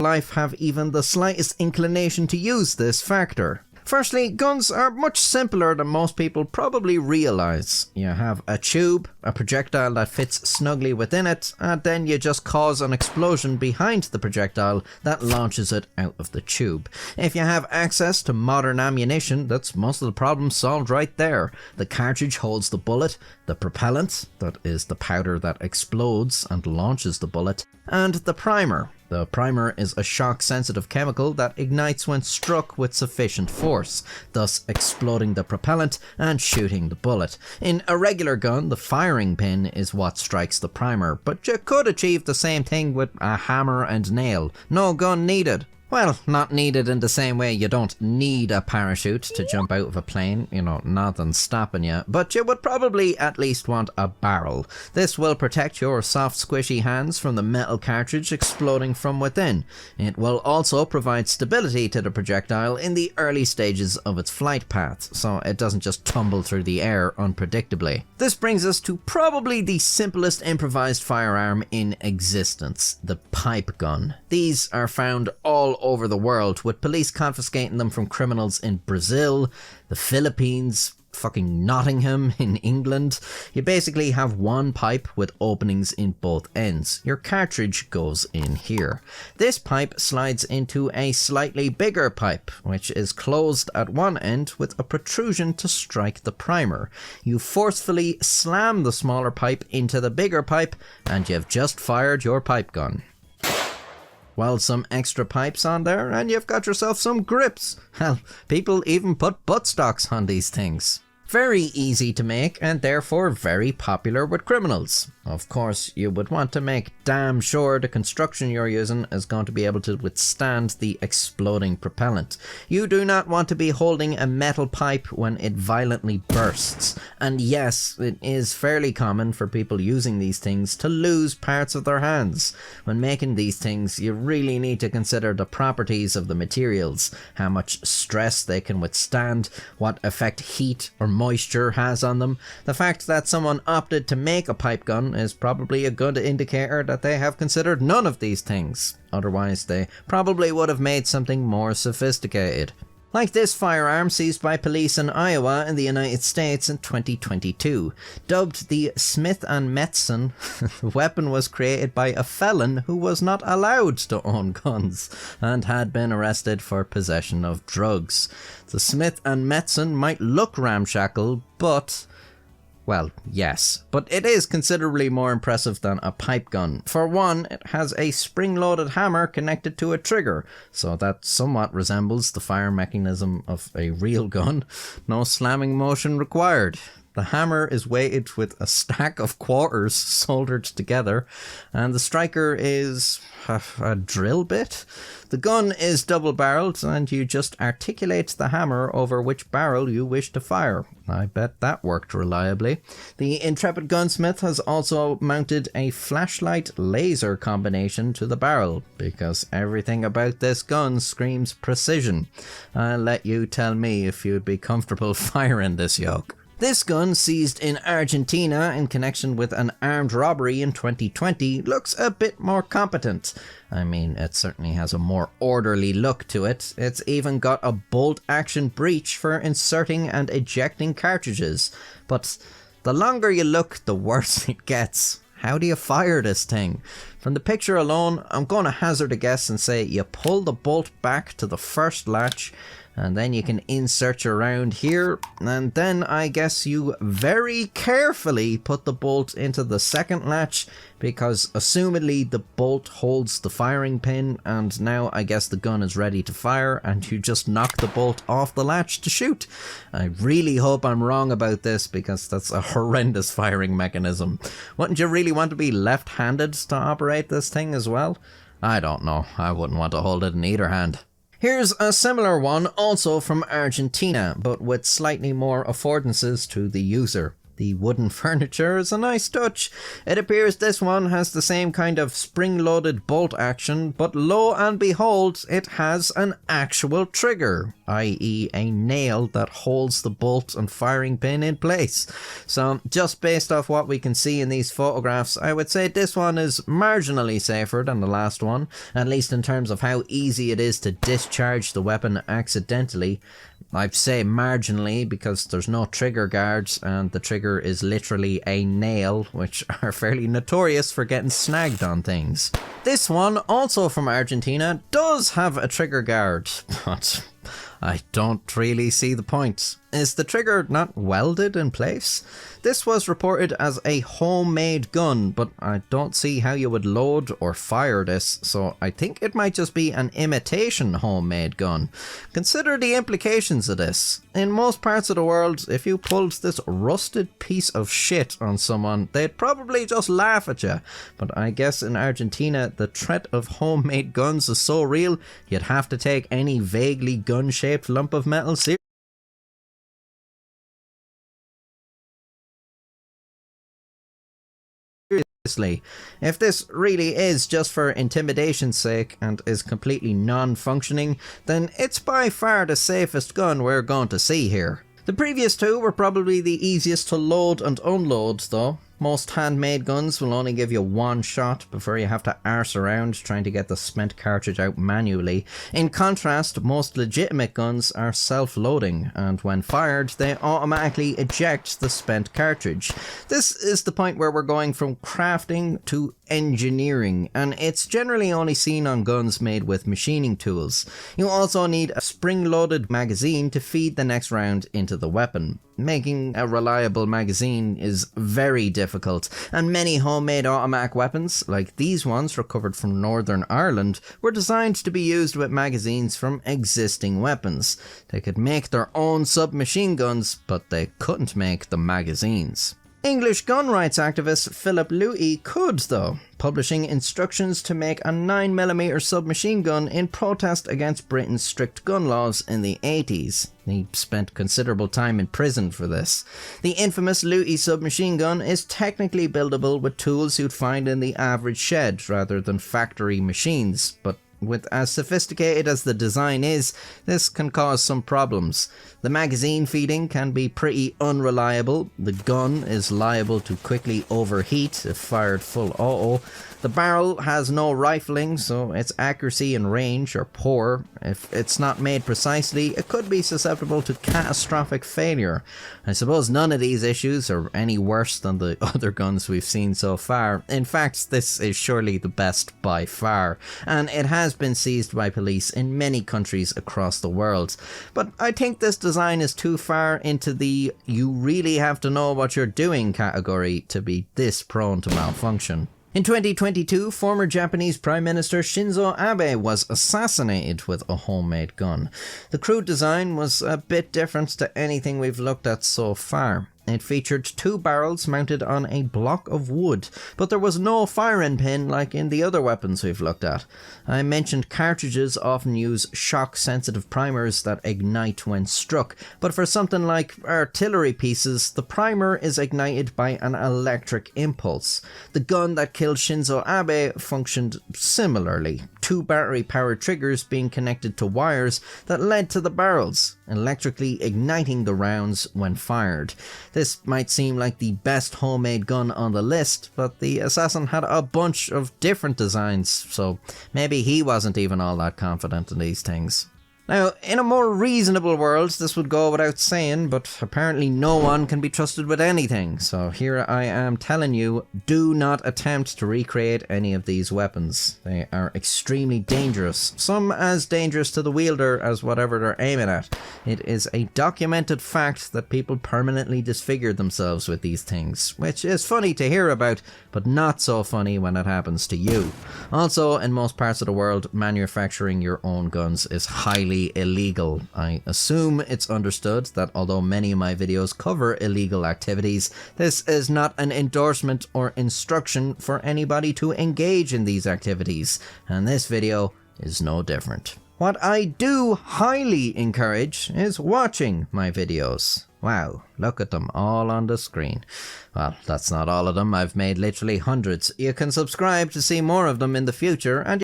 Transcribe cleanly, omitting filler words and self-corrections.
life have even the slightest inclination to use this factor. Firstly, guns are much simpler than most people probably realise. You have a tube, a projectile that fits snugly within it, and then you just cause an explosion behind the projectile that launches it out of the tube. If you have access to modern ammunition, that's most of the problem solved right there. The cartridge holds the bullet, the propellant, that is the powder that explodes and launches the bullet, and the primer. The primer is a shock-sensitive chemical that ignites when struck with sufficient force, thus exploding the propellant and shooting the bullet. In a regular gun, the firing pin is what strikes the primer, but you could achieve the same thing with a hammer and nail. No gun needed. Well, not needed in the same way you don't need a parachute to jump out of a plane, nothing's stopping you, but you would probably at least want a barrel. This will protect your soft squishy hands from the metal cartridge exploding from within. It will also provide stability to the projectile in the early stages of its flight path, so it doesn't just tumble through the air unpredictably. This brings us to probably the simplest improvised firearm in existence, the pipe gun. These are found all over the world, with police confiscating them from criminals in Brazil, the Philippines, fucking Nottingham in England. You basically have one pipe with openings in both ends. Your cartridge goes in here. This pipe slides into a slightly bigger pipe, which is closed at one end with a protrusion to strike the primer. You forcefully slam the smaller pipe into the bigger pipe, and you've just fired your pipe gun. Weld some extra pipes on there and you've got yourself some grips. Hell, people even put buttstocks on these things. Very easy to make and therefore very popular with criminals. Of course, you would want to make damn sure the construction you're using is going to be able to withstand the exploding propellant. You do not want to be holding a metal pipe when it violently bursts. And yes, it is fairly common for people using these things to lose parts of their hands. When making these things, you really need to consider the properties of the materials, how much stress they can withstand, what effect heat or moisture has on them. The fact that someone opted to make a pipe gun is probably a good indicator that they have considered none of these things. Otherwise, they probably would have made something more sophisticated. Like this firearm seized by police in Iowa in the United States in 2022. Dubbed the Smith & Wesson, the weapon was created by a felon who was not allowed to own guns and had been arrested for possession of drugs. The Smith & Wesson might look ramshackle, but... well, yes, but it is considerably more impressive than a pipe gun. For one, it has a spring-loaded hammer connected to a trigger, so that somewhat resembles the fire mechanism of a real gun. No slamming motion required. The hammer is weighted with a stack of quarters soldered together, and the striker is a drill bit. The gun is double-barreled, and you just articulate the hammer over which barrel you wish to fire. I bet that worked reliably. The intrepid gunsmith has also mounted a flashlight laser combination to the barrel, because everything about this gun screams precision. I'll let you tell me if you'd be comfortable firing this yoke. This gun, seized in Argentina in connection with an armed robbery in 2020, looks a bit more competent. I mean, it certainly has a more orderly look to it. It's even got a bolt-action breech for inserting and ejecting cartridges. But the longer you look, the worse it gets. How do you fire this thing? From the picture alone, I'm going to hazard a guess and say you pull the bolt back to the first latch, and then you can insert your round here, and then I guess you very carefully put the bolt into the second latch, because assumedly the bolt holds the firing pin, and now I guess the gun is ready to fire, and you just knock the bolt off the latch to shoot. I really hope I'm wrong about this, because that's a horrendous firing mechanism. Wouldn't you really want to be left-handed to operate this thing as well? I don't know. I wouldn't want to hold it in either hand. Here's a similar one, also from Argentina, but with slightly more affordances to the user. The The wooden furniture is a nice touch. It appears this one has the same kind of spring-loaded bolt action, but lo and behold, it has an actual trigger, i.e. a nail that holds the bolt and firing pin in place. So just based off what we can see in these photographs, I would say this one is marginally safer than the last one, at least in terms of how easy it is to discharge the weapon accidentally. I'd say marginally because there's no trigger guards and the trigger is literally a nail, which are fairly notorious for getting snagged on things. This one, also from Argentina, does have a trigger guard, but I don't really see the point. Is the trigger not welded in place? This was reported as a homemade gun, but I don't see how you would load or fire this, so I think it might just be an imitation homemade gun. Consider the implications of this. In most parts of the world, if you pulled this rusted piece of shit on someone, they'd probably just laugh at you. But I guess in Argentina, the threat of homemade guns is so real, you'd have to take any vaguely gun-shaped lump of metal seriously. If this really is just for intimidation's sake and is completely non-functioning, then it's by far the safest gun we're going to see here. The previous two were probably the easiest to load and unload though. Most handmade guns will only give you one shot before you have to arse around trying to get the spent cartridge out manually. In contrast, most legitimate guns are self-loading, and when fired, they automatically eject the spent cartridge. This is the point where we're going from crafting to engineering, and it's generally only seen on guns made with machining tools. You also need a spring-loaded magazine to feed the next round into the weapon. Making a reliable magazine is very difficult, and many homemade automatic weapons, like these ones recovered from Northern Ireland, were designed to be used with magazines from existing weapons. They could make their own submachine guns, but they couldn't make the magazines. English gun rights activist Philip Louis could, though, publishing instructions to make a 9mm submachine gun in protest against Britain's strict gun laws in the 80s. He spent considerable time in prison for this. The infamous Louis submachine gun is technically buildable with tools you'd find in the average shed rather than factory machines, but with as sophisticated as the design is, this can cause some problems. The magazine feeding can be pretty unreliable, the gun is liable to quickly overheat if fired full auto, the barrel has no rifling, so its accuracy and range are poor. If it's not made precisely, it could be susceptible to catastrophic failure. I suppose none of these issues are any worse than the other guns we've seen so far. In fact, this is surely the best by far, and it has been seized by police in many countries across the world. But I think this design is too far into the "you really have to know what you're doing" category to be this prone to malfunction. In 2022, former Japanese Prime Minister Shinzo Abe was assassinated with a homemade gun. The crude design was a bit different to anything we've looked at so far. It featured two barrels mounted on a block of wood, but there was no firing pin like in the other weapons we've looked at. I mentioned cartridges often use shock-sensitive primers that ignite when struck, but for something like artillery pieces, the primer is ignited by an electric impulse. The gun that killed Shinzo Abe functioned similarly, two battery-powered triggers being connected to wires that led to the barrels, electrically igniting the rounds when fired. This might seem like the best homemade gun on the list, but the assassin had a bunch of different designs, so maybe he wasn't even all that confident in these things. Now, in a more reasonable world, this would go without saying, but apparently no one can be trusted with anything, so here I am telling you, do not attempt to recreate any of these weapons. They are extremely dangerous, some as dangerous to the wielder as whatever they're aiming at. It is a documented fact that people permanently disfigure themselves with these things, which is funny to hear about, but not so funny when it happens to you. Also, in most parts of the world, manufacturing your own guns is highly illegal. I assume it's understood that although many of my videos cover illegal activities, this is not an endorsement or instruction for anybody to engage in these activities, and this video is no different. What I do highly encourage is watching my videos. Wow, look at them all on the screen. Well, that's not all of them. I've made literally hundreds. You can subscribe to see more of them in the future, and